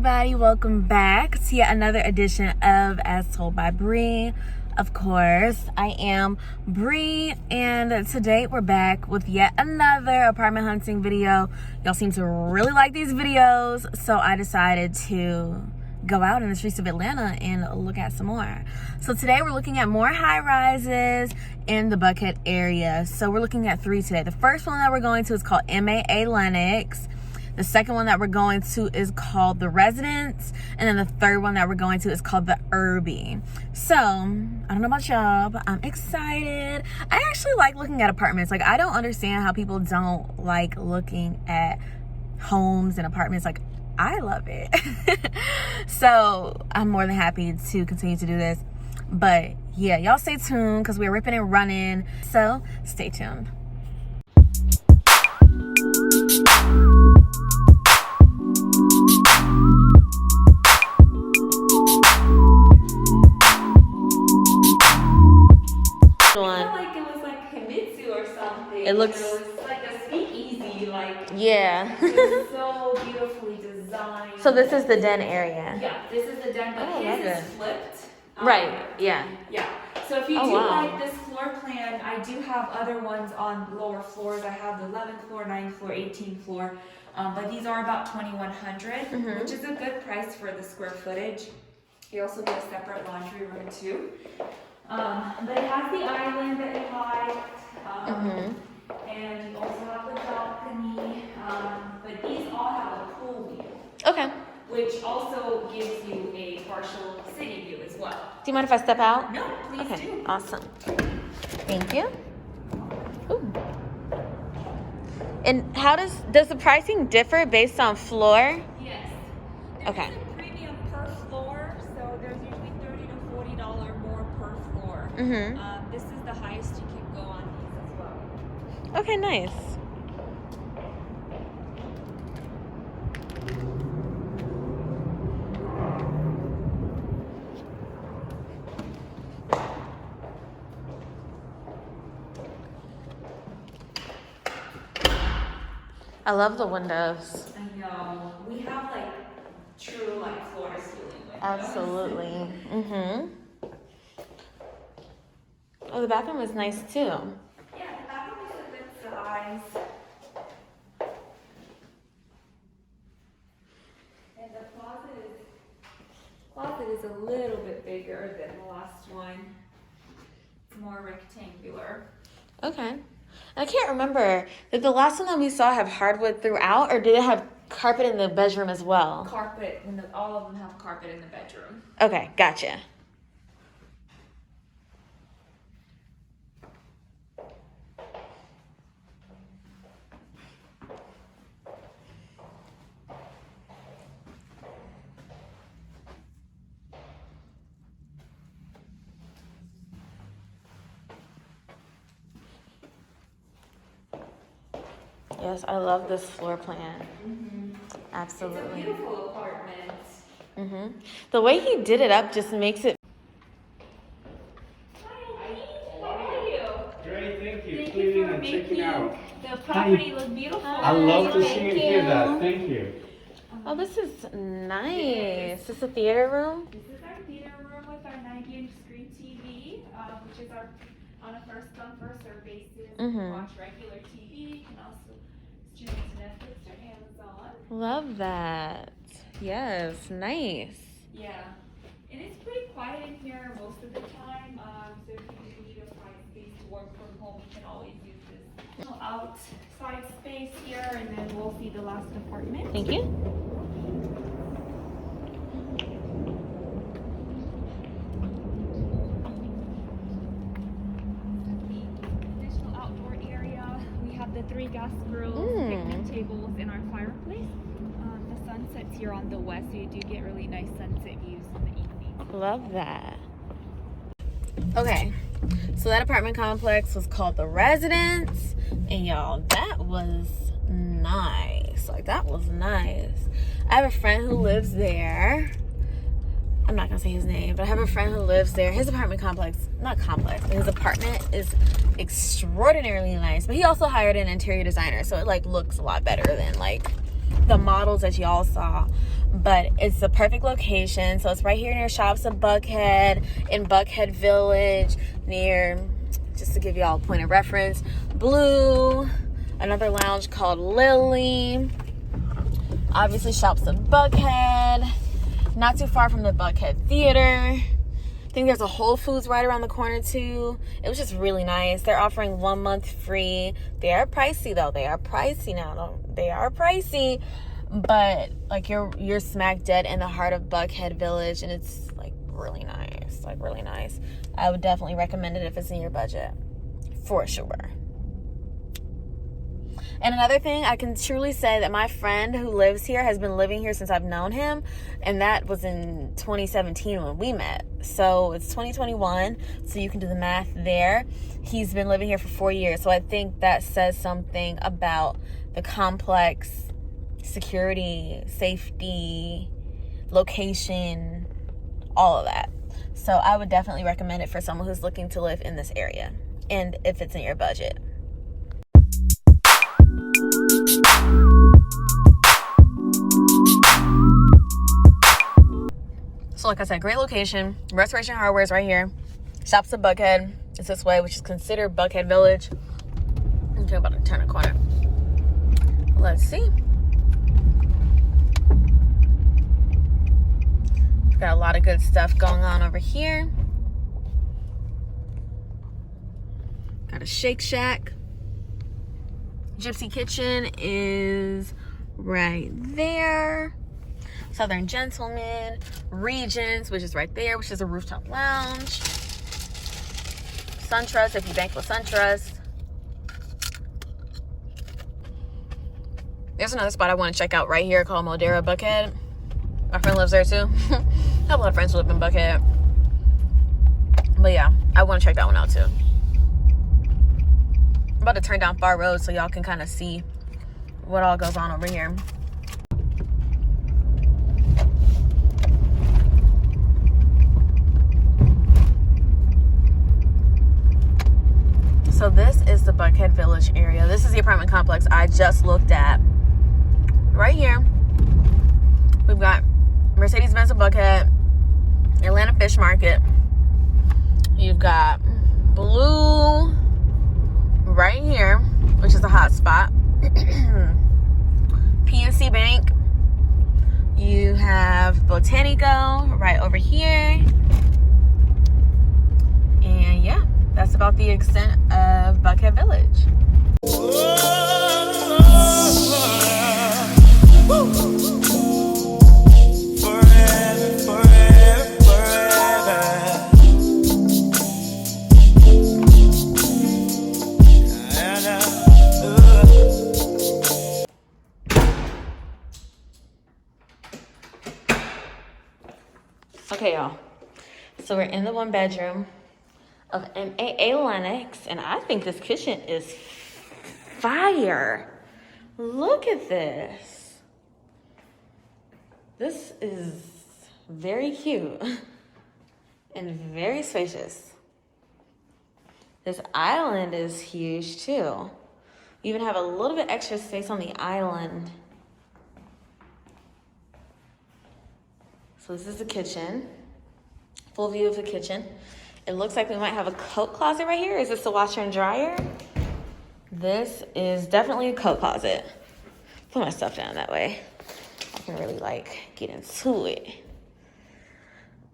everybody, welcome back to yet another edition of As Told by Bree. Of course, I am Bree, and today we're back with yet another apartment hunting video. Y'all seem to really like these videos, so I decided to go out in the streets of Atlanta and look at some more. So today we're looking at more high-rises in the Buckhead area. So we're looking at 3 today. The first one that we're going to is called MAA Lenox. The second one that we're going to is called The Residence. And then the third one that we're going to is called the Irby. So, I don't know about y'all, but I'm excited. I actually like looking at apartments. Like, I don't understand how people don't like looking at homes and apartments. Like, I love it. So, I'm more than happy to continue to do this. But, yeah, y'all stay tuned because we're ripping and running. So, stay tuned. It looks like a speakeasy, yeah. It's so beautifully designed. So this is the den area. Yeah, this is the den, but his is flipped. Right. Yeah. Yeah. So if you like this floor plan, I do have other ones on lower floors. I have the 11th floor, 9th floor, 18th floor, but these are about $2,100, which is a good price for the square footage. You also get a separate laundry room too. But it has the island that you like. And you also have the balcony, but these all have a pool view. Okay. Which also gives you a partial city view as well. Do you mind if I step out? No, please do. Awesome. Thank you. Ooh. And how does the pricing differ based on floor? Yes. Okay. There's a premium per floor, so there's usually $30 to $40 more per floor. This is the highest you can go on these as well. Okay, nice. I love the windows. I know. We have true floor to ceiling windows. Absolutely. Oh, the bathroom is nice too. Yeah, the bathroom is a good size. And the closet is a little bit bigger than the last one. It's more rectangular. Okay. I can't remember. Did the last one that we saw have hardwood throughout, or did it have carpet in the bedroom as well? Carpet, all of them have carpet in the bedroom. Okay, gotcha. Yes, I love this floor plan. Absolutely. It's a beautiful apartment. The way he did it up just makes it. Hi, how are you? Great, thank you. Thank Cleaning you for and making checking out. the property look beautiful. I love to see Thank and hear you. that. Thank you. Oh, this is nice. Is this a theater room? This is our theater room with our 90-inch screen TV, which is our on a first-come, first-served basis. You can watch regular TV. You can also stream to Netflix or Amazon. Love that. Yes, nice. Yeah, and it's pretty quiet in here most of the time. So if you need a quiet space to work from home, you can always use this outside space here, and then we'll see the last apartment. Thank you. Additional outdoor area. We have the 3 gas grills, picnic tables, and our fireplace. The sun sets here on the west, so you do get really nice sunset views in the evening. Love that. Okay, so that apartment complex was called The Residence, and y'all, that was nice. That was nice. I have a friend who lives there. I'm not gonna say his name, but I have a friend who lives there. His apartment complex, not complex, but his apartment is extraordinarily nice. But he also hired an interior designer, so it like looks a lot better than like the models that y'all saw. but it's the perfect location. So it's right here near Shops of Buckhead, in Buckhead Village, near, just to give you all a point of reference, Blue, another lounge called Lily, obviously Shops of Buckhead, not too far from the Buckhead Theater. I think there's a Whole Foods right around the corner too. It was just really nice. They're offering 1 month free. They are pricey though. They are pricey now. They are pricey, but like you're smack dead in the heart of Buckhead Village, and it's like really nice. Like really nice. I would definitely recommend it if it's in your budget, for sure. And another thing, I can truly say that my friend who lives here has been living here since I've known him, and that was in 2017 when we met. So it's 2021, so you can do the math there. He's been living here for 4 years, so I think that says something about the complex, security, safety, location, all of that. So I would definitely recommend it for someone who's looking to live in this area, and if it's in your budget. So like I said, great location. Restoration Hardware is right here. Shops of Buckhead is this way, which is considered Buckhead Village. Okay, I'm about to turn a corner. Let's see. Got a lot of good stuff going on over here. Got a Shake Shack. Gypsy Kitchen is right there. Southern Gentleman, Regents, which is right there, which is a rooftop lounge. SunTrust, if you bank with SunTrust. There's another spot I want to check out right here called Modera Buckhead. My friend lives there too. I have a lot of friends who live in Buckhead. But yeah, I want to check that one out too. I'm about to turn down Far Road so y'all can kind of see what all goes on over here. So this is the Buckhead Village area. This is the apartment complex I just looked at. Right here, we've got Mercedes-Benz of Buckhead, Atlanta Fish Market. You've got Blue right here, which is a hot spot. PNC Bank. You have Botanico right over here. And yeah, that's about the extent of Buckhead Village. Okay, y'all. So we're in the 1 bedroom of MAA Lenox, and I think this kitchen is fire. Look at this. This is very cute and very spacious. This island is huge too. You even have a little bit extra space on the island. So this is the kitchen. Full view of the kitchen. It looks like we might have a coat closet right here. Is this the washer and dryer? This is definitely a coat closet. Put my stuff down that way. I can really get into it.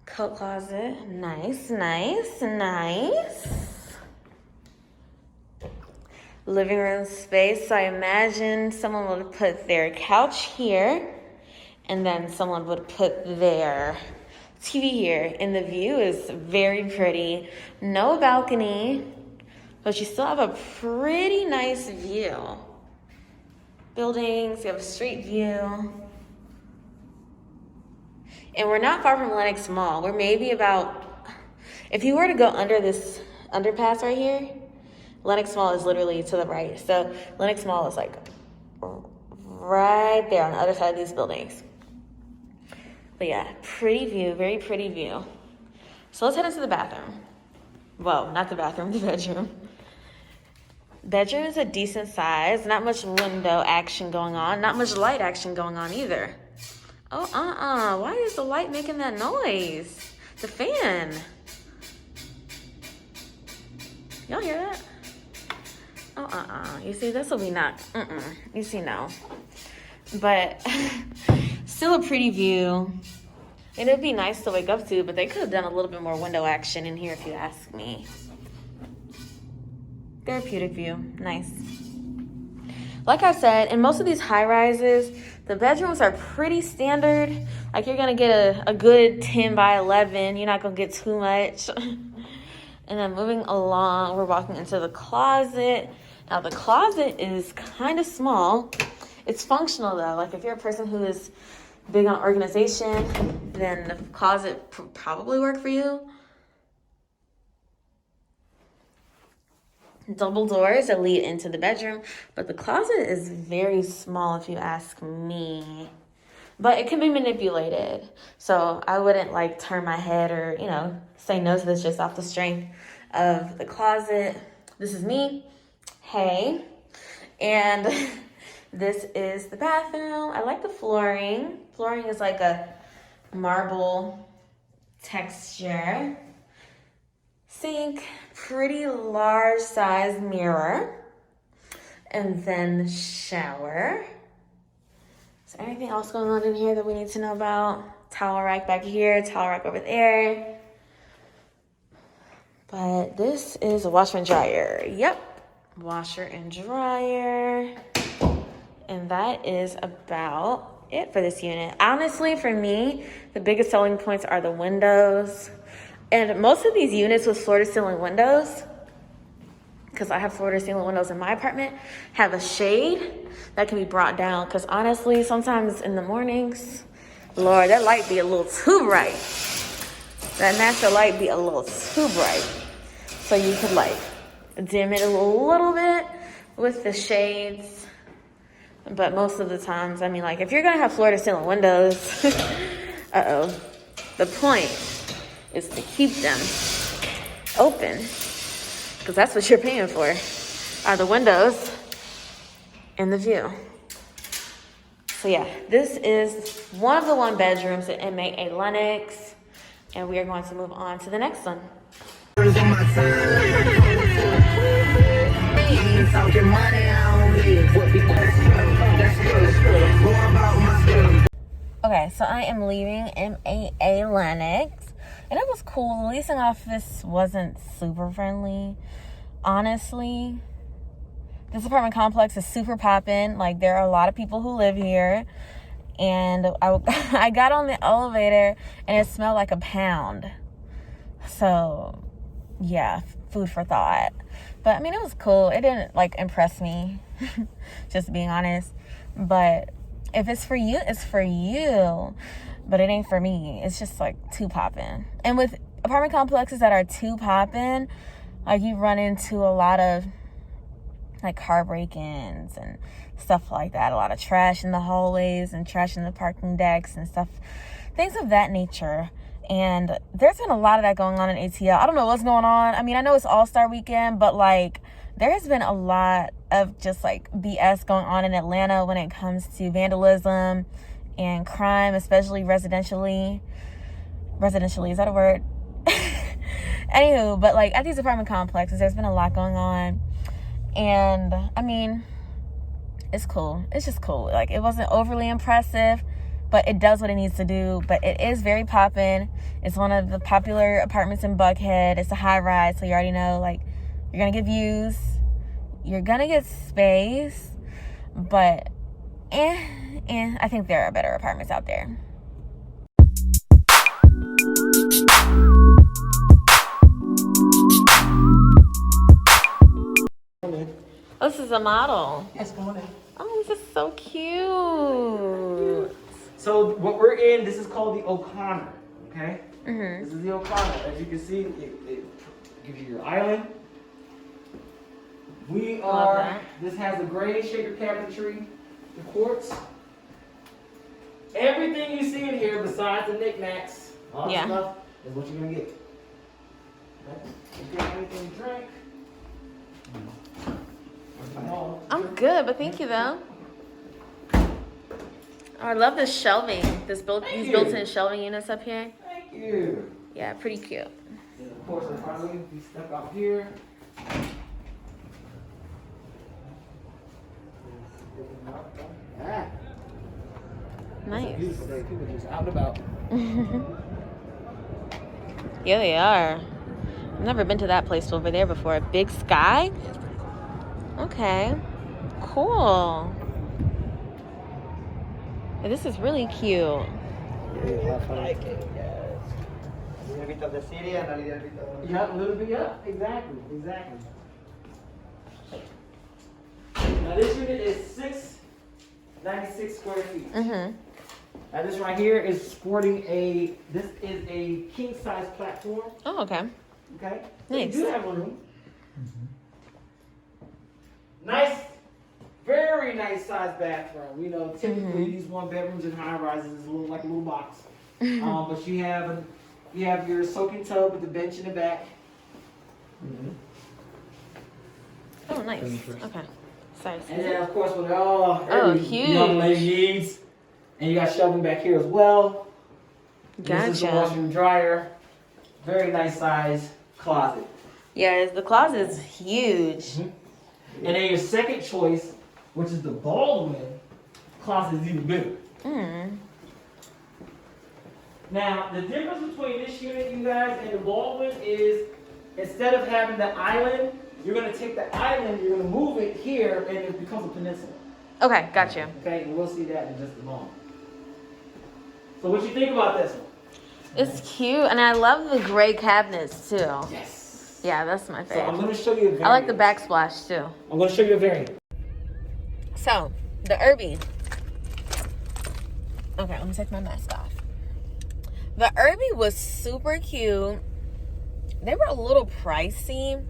Coat closet. Nice, nice, nice. Living room space. So I imagine someone would put their couch here, and then someone would put their TV here, and the view is very pretty. No balcony, but you still have a pretty nice view. Buildings, you have a street view. And we're not far from Lenox Mall. We're maybe about, if you were to go under this underpass right here, Lenox Mall is literally to the right. So Lenox Mall is like right there on the other side of these buildings. But yeah, pretty view, very pretty view. So let's head into the bathroom. Well, not the bathroom, the bedroom. Bedroom is a decent size. Not much window action going on. Not much light action going on either. Oh, why is the light making that noise? The fan. Y'all hear that? Oh, you see, this will be not, you see, no. But still a pretty view. And it'd be nice to wake up to, but they could have done a little bit more window action in here if you ask me. Therapeutic view, nice. Like I said, in most of these high rises, the bedrooms are pretty standard. Like you're gonna get a good 10 by 11. You're not gonna get too much. And then moving along, we're walking into the closet. Now the closet is kind of small. It's functional though. Like if you're a person who is big on organization, then the closet probably work for you. Double doors that lead into the bedroom, but the closet is very small if you ask me. But it can be manipulated, so I wouldn't like turn my head or, you know, say no to this just off the strength of the closet. This is me. Hey. And this is the bathroom. I like the flooring. Flooring is like a marble texture. Sink, pretty large size mirror, and then shower. Is there anything else going on in here that we need to know about? Towel rack back here, towel rack over there. But this is a washer and dryer. Yep, washer and dryer. And that is about it for this unit. Honestly, for me, the biggest selling points are the windows. And most of these units with floor-to-ceiling windows, because I have floor-to-ceiling windows in my apartment, have a shade that can be brought down. Because honestly, sometimes in the mornings, Lord, that light be a little too bright. That natural light be a little too bright. So you could like dim it a little bit with the shades. But most of the times, I mean, like if you're going to have floor-to-ceiling windows, the point is to keep them open, because that's what you're paying for, are the windows and the view. So yeah, this is one of the one bedrooms at MAA Lenox, and we are going to move on to the next one. Okay, so I am leaving MAA Lenox. And it was cool. The leasing office wasn't super friendly. Honestly, this apartment complex is super poppin'. Like, there are a lot of people who live here. And I got on the elevator, and it smelled like a pound. So, yeah, food for thought. But, I mean, it was cool. It didn't, like, impress me, just being honest. But if it's for you, it's for you. But it ain't for me. It's just like too poppin'. And with apartment complexes that are too poppin', like you run into a lot of like car break-ins and stuff like that. A lot of trash in the hallways and trash in the parking decks and stuff. Things of that nature. And there's been a lot of that going on in ATL. I don't know what's going on. I mean, I know it's All-Star weekend, but like there has been a lot of just like BS going on in Atlanta when it comes to vandalism and crime, especially residentially. Residentially, is that a word? Anywho, but like at these apartment complexes, there's been a lot going on. And I mean, it's cool. It's just cool. Like it wasn't overly impressive, but it does what it needs to do. But it is very poppin'. It's one of the popular apartments in Buckhead. It's a high rise, so you already know like you're gonna get views, you're gonna get space, but I think there are better apartments out there. Oh, this is a model. Yes, go on. Oh, this is so cute. So what we're in, this is called the Oconnor, okay? Mm-hmm. This is the Oconnor. As you can see, it gives you your island. We are, this has the gray shaker cabinetry, the quartz. Everything you see in here besides the knickknacks, all that stuff, is what you're gonna get. Okay? You get anything to drink. I'm good, but thank you though. Oh, I love this shelving. These you. built-in shelving units up here. Thank you. Yeah, pretty cute. And of course, finally, we step out here. Ah, Nice. beautiful day. People just out and about. Yeah, they are. I've never been to that place over there before. Big Sky? Okay. Cool. Yeah, this is really cute. Yeah, a little bit, yeah. Exactly. Now this unit is 696 square feet. Mm-hmm. Now this right here is sporting this is a king size platform. Oh, okay. Okay. Nice. You do have room. Nice, very nice size bathroom. You know, typically these one bedrooms in high rises is like a little box. But you have your soaking tub with the bench in the back. Oh, nice. Okay. Sorry. And then of course with all huge. young lady needs. And you got shelving back here as well. Gotcha. This is the washer and dryer. Very nice size closet. Yes, the closet is huge. And then your second choice, which is the Baldwin closet, is even bigger. Now, the difference between this unit, you guys, and the Baldwin is instead of having the island, you're going to take the island, you're going to move it here, and it becomes a peninsula. Okay, gotcha. Okay, and we'll see that in just a moment. So what you think about this one? It's cute, and I love the gray cabinets too. Yes. Yeah, that's my So favorite. I'm going to show you a variant. I like the backsplash too. I'm going to show you a variant. So, the Irby. Okay, let me take my mask off. The Irby was super cute. They were a little pricey,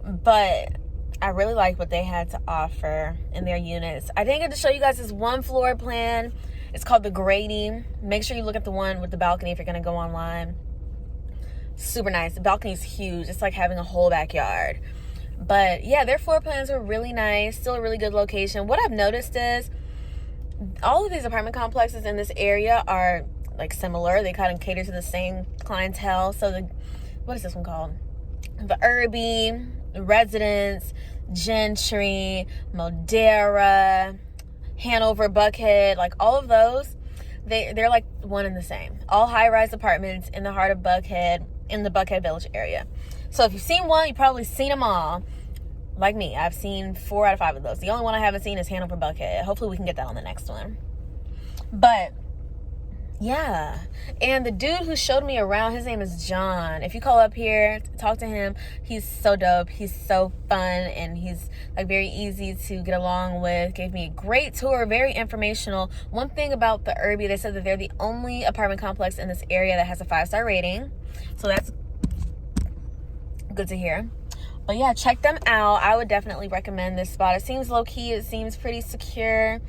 but I really liked what they had to offer in their units. I didn't get to show you guys this one floor plan. It's called the Grady. Make sure you look at the one with the balcony if you're going to go online. Super nice. The balcony's huge. It's like having a whole backyard. But yeah, their floor plans were really nice. Still a really good location. What I've noticed is all of these apartment complexes in this area are like similar. They kind of cater to the same clientele. So what is this one called? The Irby, Residence, Gentry, Modera, Hanover, Buckhead, like all of those, they're like one and the same. All high-rise apartments in the heart of Buckhead, in the Buckhead Village area. So if you've seen one, you've probably seen them all. Like me, I've seen 4 out of 5 of those. The only one I haven't seen is Hanover, Buckhead. Hopefully we can get that on the next one. But yeah, and the dude who showed me around, his name is John. If you call up here, talk to him. He's so dope. He's so fun, and he's like very easy to get along with. Gave me a great tour, very informational. One thing about the Irby, they said that they're the only apartment complex in this area that has a 5-star rating. So that's good to hear. But yeah, check them out. I would definitely recommend this spot. It seems low-key. It seems pretty secure.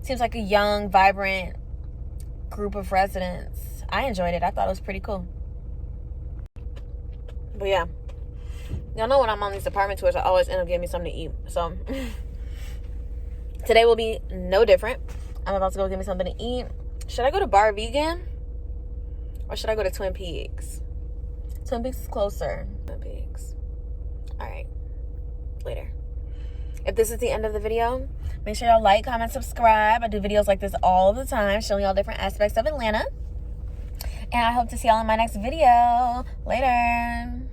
Seems like a young, vibrant group of residents. I enjoyed it. I thought it was pretty cool. But yeah, y'all know when I'm on these apartment tours, I always end up getting me something to eat. So today will be no different. I'm about to go get me something to eat. Should I go to Bar Vegan or should I go to Twin Peaks? Twin Peaks is closer. Twin Peaks. All right, later. If this is the end of the video, make sure y'all like, comment, subscribe. I do videos like this all the time, showing y'all different aspects of Atlanta. And I hope to see y'all in my next video. Later.